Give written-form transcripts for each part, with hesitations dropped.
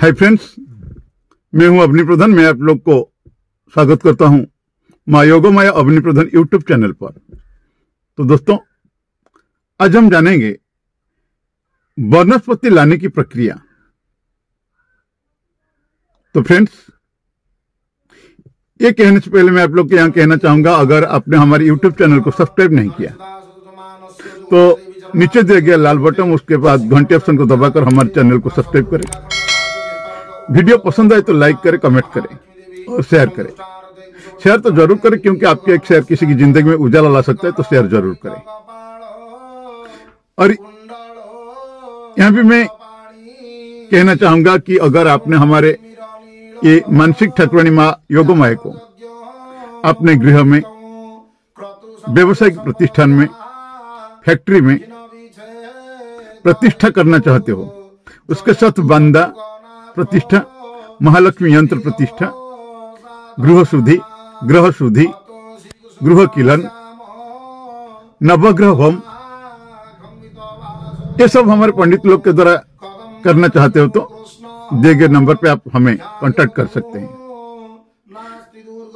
Hi friends, मैं हूं अवनी प्रधान। मैं आप लोग को स्वागत करता हूं माँ योगमाया अवनी प्रधान यूट्यूब चैनल पर। तो दोस्तों, आज हम जानेंगे वनस्पति लाने की प्रक्रिया। तो फ्रेंड्स, ये कहने से पहले मैं आप लोग को यहां कहना चाहूंगा, अगर आपने हमारे यूट्यूब चैनल को सब्सक्राइब नहीं किया तो नीचे दिया गया लाल बटन, उसके बाद घंटे ऑप्शन को दबाकर हमारे चैनल को सब्सक्राइब करें। वीडियो पसंद आए तो लाइक करें, कमेंट करें और शेयर करें। शेयर तो जरूर करें, क्योंकि आपके एक शेयर किसी की जिंदगी में उजाला ला सकता है, तो शेयर जरूर करें। और यहां भी मैं कहना चाहूंगा कि अगर आपने हमारे ये मानसिक ठाकुरानी माँ योगमाया को अपने गृह में, व्यवसायिक प्रतिष्ठान में, फैक्ट्री में प्रतिष्ठा करना चाहते हो, उसके साथ बांदा प्रतिष्ठा, महालक्ष्मी यंत्र प्रतिष्ठा, गृह शुद्धि, गृह किलन, नवग्रह होम, ये सब हमारे पंडित लोग के द्वारा करना चाहते हो तो दिए गए नंबर पे आप हमें कांटेक्ट कर सकते हैं।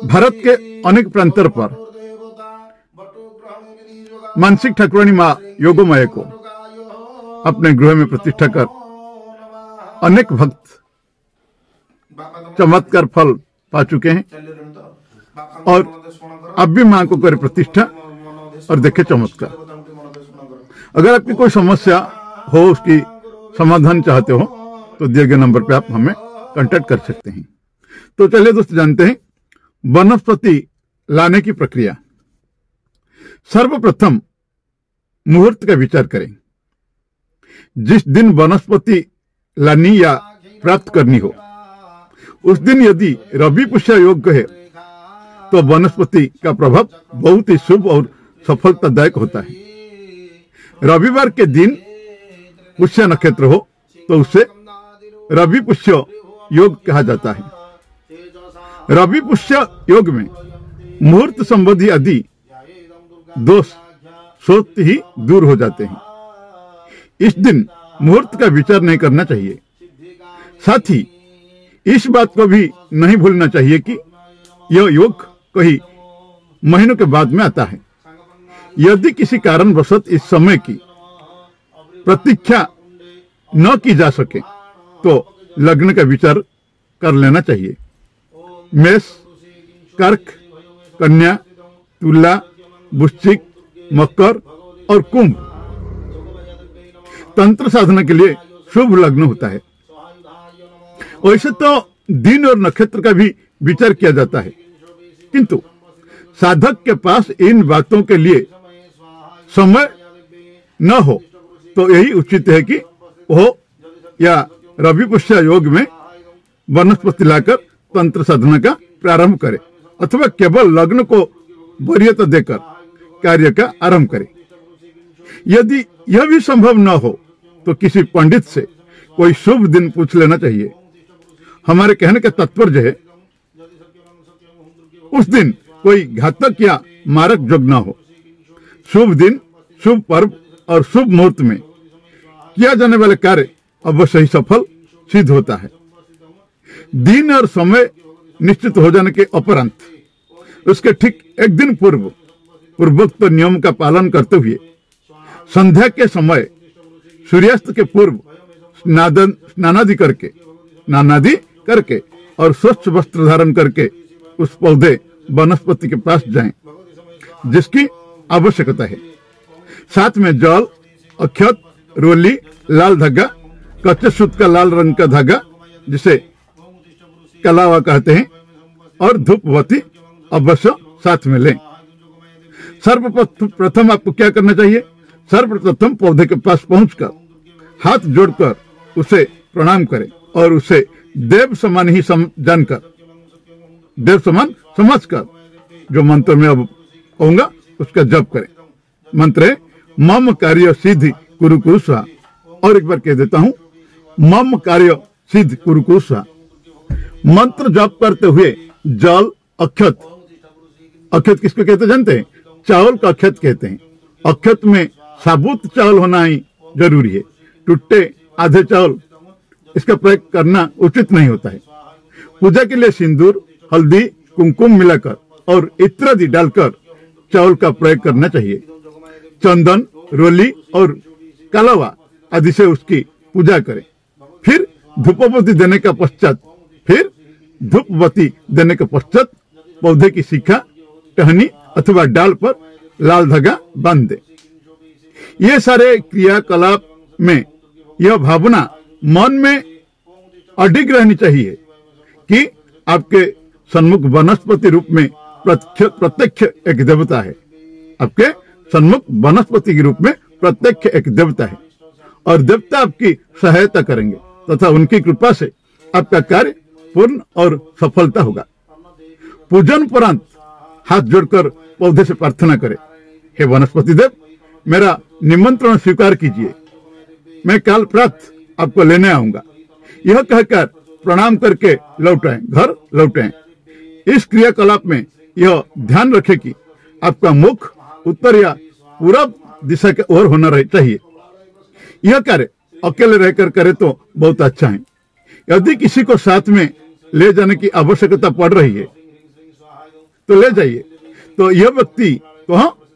भारत के अनेक प्रांतों पर मानसिक ठाकुरानी माँ योगमाया को अपने गृह में प्रतिष्ठा कर अनेक भक्त चमत्कार फल पा चुके हैं, और अब भी मां को करे प्रतिष्ठा और देखे चमत्कार। अगर आपकी कोई समस्या हो, उसकी समाधान चाहते हो, तो दिए गए नंबर पे आप हमें कांटेक्ट कर सकते हैं। तो चलिए दोस्तों, जानते हैं वनस्पति लाने की प्रक्रिया। सर्वप्रथम मुहूर्त का विचार करें। जिस दिन वनस्पति लानी या प्राप्त करनी हो, उस दिन यदि रवि पुष्य योग है तो वनस्पति का प्रभाव बहुत ही शुभ और सफलतादायक होता है। रविवार के दिन पुष्य नक्षत्र हो तो उसे रवि पुष्य योग कहा जाता है। रवि पुष्य योग में मुहूर्त संबंधी आदि दोष स्वतः ही दूर हो जाते हैं। इस दिन मुहूर्त का विचार नहीं करना चाहिए। साथ ही इस बात को भी नहीं भूलना चाहिए कि यह योग कई महीनों के बाद में आता है। यदि किसी कारणवश इस समय की प्रतीक्षा न की जा सके तो लग्न का विचार कर लेना चाहिए। मेष, कर्क, कन्या, तुला, वृश्चिक, मकर और कुंभ तंत्र साधना के लिए शुभ लग्न होता है। वैसे तो दिन और नक्षत्र का भी विचार किया जाता है, किंतु साधक के पास इन बातों के लिए समय न हो तो यही उचित है कि वो या रवि पुष्य योग में वनस्पति लाकर तंत्र साधना का प्रारंभ करे, अथवा केवल लग्न को वरीयता देकर कार्य का आरंभ करे। यदि यह भी संभव न हो तो किसी पंडित से कोई शुभ दिन पूछ लेना चाहिए। हमारे कहने का तात्पर्य है, उस दिन कोई घातक या मारक योग न हो। शुभ दिन, शुभ पर्व और शुभ मुहूर्त में किया जाने वाले कार्य अवश्य ही सफल सिद्ध होता है। दिन और समय निश्चित हो जाने के उपरांत उसके ठीक एक दिन पूर्व पूर्वोक्त नियम का पालन करते हुए संध्या के समय सूर्यास्त के पूर्व स्नानादि करके और स्वच्छ वस्त्र धारण करके उस पौधे वनस्पति के पास जाएं जिसकी आवश्यकता है। साथ में जल, अक्षत, रोली, लाल धागा, कच्चे सूत का लाल रंग का धागा जिसे कलावा कहते हैं, और धूपवती अवश्य साथ में लें। सर्वप्रथम आपको क्या करना चाहिए? सर्वप्रथम पौधे के पास पहुंचकर हाथ जोड़कर उसे प्रणाम करें और उसे देव समान ही जानकर, देव समान समझकर जो मंत्र में अब कहूंगा उसका जप करें। मंत्र है मम कार्य सिद्धि कुरु कुरु स्वाहा। और एक बार कह देता हूं, मम कार्य सिद्धि कुरु कुरु स्वाहा। मंत्र जप करते हुए जल, अक्षत, अक्षत किसको कहते जानते हैं? चावल का अक्षत कहते हैं। अक्षत में साबुत चावल होना ही जरूरी है। टुट्टे आधे चावल इसका प्रयोग करना उचित नहीं होता है। पूजा के लिए सिंदूर, हल्दी, कुमकुम मिलाकर और इत्यादि डालकर चावल का प्रयोग करना चाहिए। चंदन, रोली और कलावा आदि से उसकी पूजा करें। फिर धूपबत्ती देने का पश्चात पौधे की शिखा, टहनी अथवा डाल पर लाल धागा बांध दे। ये सारे क्रियाकलाप में यह भावना मन में अडिग रहनी चाहिए कि आपके सन्मुख वनस्पति रूप में प्रत्यक्ष एक देवता है। आपके सन्मुख वनस्पति के रूप में प्रत्यक्ष एक देवता है और देवता आपकी सहायता करेंगे तथा उनकी कृपा से आपका कार्य पूर्ण और सफलता होगा। पूजन उपरांत हाथ जोड़कर पौधे से प्रार्थना करें, हे वनस्पति देव, मेरा निमंत्रण स्वीकार कीजिए, मैं काल प्रातः आपको लेने आऊंगा। यह कहकर प्रणाम करके घर लौटें। इस क्रियाकलाप में यह ध्यान रखें कि आपका मुख उत्तर या पूरब दिशा के ओर होना चाहिए। यह कार्य अकेले रहकर करे तो बहुत अच्छा है। यदि किसी को साथ में ले जाने की आवश्यकता पड़ रही है तो ले जाइए। तो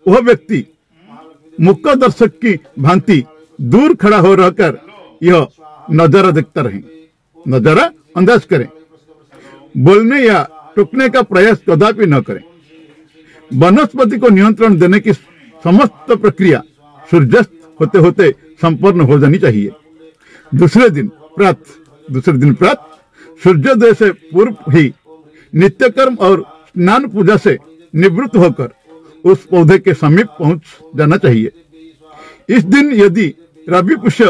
वह व्यक्ति मुक्का दर्शक की भांति दूर खड़ा हो रहकर यह नजारा देखता रहे, नजारा अंदाज करें। बोलने या टोकने का प्रयास कदापि न करें। वनस्पति को नियंत्रण देने की समस्त प्रक्रिया सूर्यास्त होते होते संपन्न हो जानी चाहिए। दूसरे दिन प्रातः सूर्योदय से पूर्व ही नित्यकर्म और स्नान पूजा से निवृत्त होकर उस पौधे के समीप पहुंच जाना चाहिए। इस दिन यदि रवि पुष्य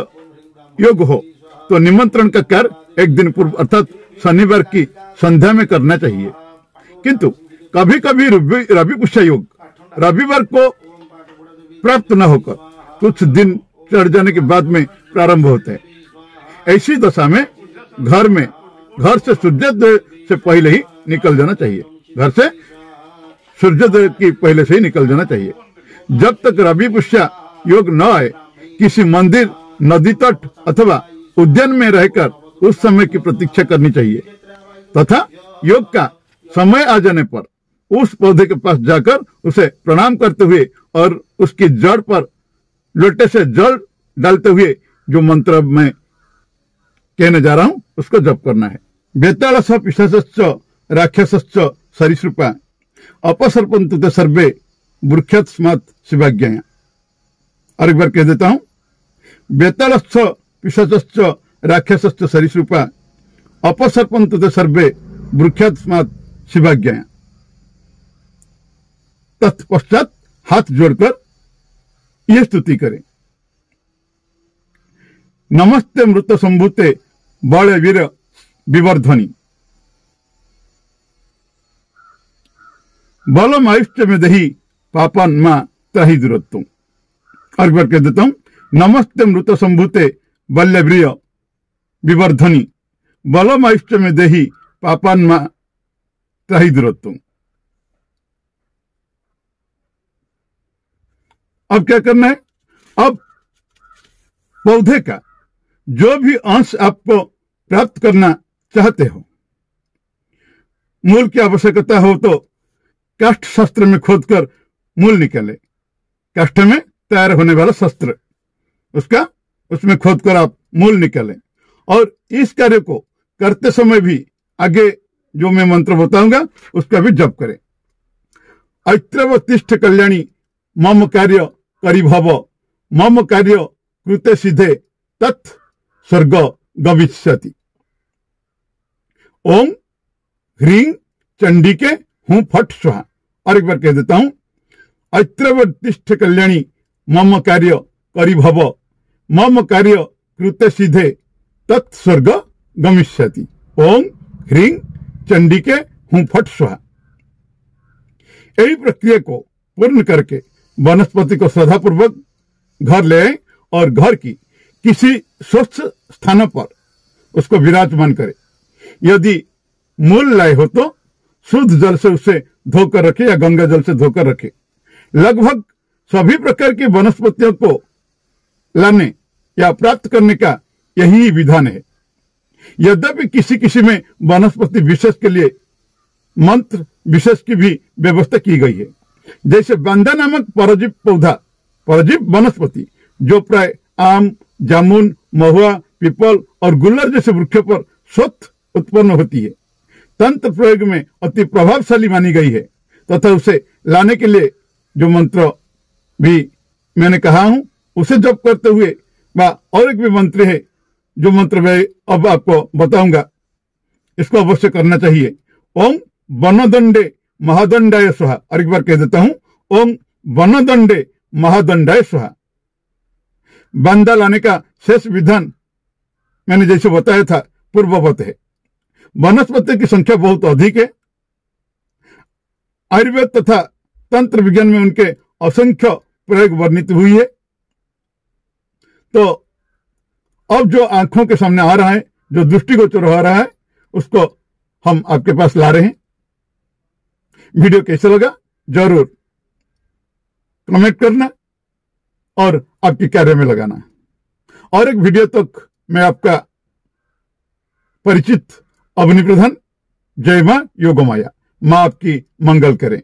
योग हो तो निमंत्रण का कार्य एक दिन पूर्व अर्थात शनिवार की संध्या में करना चाहिए। किंतु कभी कभी रवि पुष्य योग रविवार को प्राप्त न होकर कुछ दिन चढ़ जाने के बाद में प्रारंभ होते हैं। ऐसी दशा में घर से सूर्योदय से पहले ही निकल जाना चाहिए। घर से सूर्योदय की पहले से ही निकल जाना चाहिए। जब तक रवि पुष्य योग न आए किसी मंदिर, नदी तट अथवा उद्यान में रहकर उस समय की प्रतीक्षा करनी चाहिए तथा योग का समय आ जाने पर उस पौधे के पास जाकर उसे प्रणाम करते हुए और उसकी जड़ पर लोटे से जल डालते हुए जो मंत्र मैं कहने जा रहा हूं उसको जप करना है। बेतालस पिशाचश्च राक्षसश्च सरीसृपा अपसर्पन्तु ते सर्वे वृक्षस्मात् शिवाज्ञया। और एक बार कह देता हूं, बेतालश्च पिशाचश्च राक्षसश्च सरीसृपा अपसर्पन्तु ते सर्वे वृक्षस्मात् शिवाज्ञया। तत्पश्चात हाथ जोड़कर यह स्तुति करें, नमस्ते मृत संभूते बल वीर विवर्धनी बलम आयुष्य में दही पापन मां त्राहि दूरत्वम। और एक बार कह देता हूं, नमस्ते मृत संभूते बल्य वीर विवर्धनी बलम आयुष्य में दही पापन मां त्राहि दूरत्वम। अब क्या करना है? अब पौधे का जो भी अंश आपको प्राप्त करना चाहते हो, मूल की आवश्यकता हो तो काष्ठ शस्त्र में खोदकर मूल निकाले। काष्ठ में तैयार होने वाला शस्त्र उसमें खोदकर आप मूल निकालें। और इस कार्य को करते समय भी आगे जो मैं मंत्र बताऊंगा उसका भी जप करें। ऐत्रवतिष्ठ कल्याणी मम कार्य करिभव मम कार्य कृते सिद्धे तत् स्वर्ग गविष्यति। ओम ह्रीं चंडिके हूं फट स्वाहा। और एक बार कह देता हूं, ऐत्रवतिष्ठ कल्याणी मम कार्य करिभव मम कार्य कृते सिद्धे तत् स्वर्ग गमिष्यति। ओम ह्रीं चंडिके हूं फट स्वाहा। यही प्रक्रिया को पूर्ण करके वनस्पति को श्रद्धापूर्वक घर ले आए और घर की किसी स्वच्छ स्थान पर उसको विराजमान करें। यदि मूल लाए हो तो शुद्ध जल से उसे धोकर रखे या गंगा जल से धोकर रखे। लगभग सभी प्रकार की वनस्पतियों को लाने या प्राप्त करने का यही विधान है। यद्यपि किसी किसी में वनस्पति विशेष के लिए मंत्र विशेष की भी व्यवस्था की गई है। जैसे बांदा नामक परजीव पौधा, परजीव वनस्पति जो प्राय आम, जामुन, महुआ, पीपल और गुल्लर जैसे वृक्षों पर स्वतः उत्पन्न होती है, तंत्र प्रयोग में अति प्रभावशाली मानी गई है तथा उसे लाने के लिए जो मंत्र भी मैंने कहा हूं उसे जप करते हुए और एक भी मंत्र है जो मंत्र मैं अब आपको बताऊंगा, इसको अवश्य करना चाहिए। ओम वनदंडे महादंडाय स्वाहा। और एक बार कह देता हूं, ओम वनदंडे महादंडाय स्वाहा। बांदा लाने का शेष विधान मैंने जैसे बताया था पूर्ववत है। वनस्पति की संख्या बहुत अधिक है। आयुर्वेद तथा तंत्र विज्ञान में उनके असंख्य प्रयोग वर्णित हुई है। तो अब जो आंखों के सामने आ रहा है, जो दृष्टिगोचर हो रहा है, उसको हम आपके पास ला रहे हैं। वीडियो कैसा लगा जरूर कमेंट करना और आपके कार्य में लगाना। और एक वीडियो तक मैं आपका परिचित अवनी प्रधान। जय मां योगमाया। मां आपकी मंगल करें।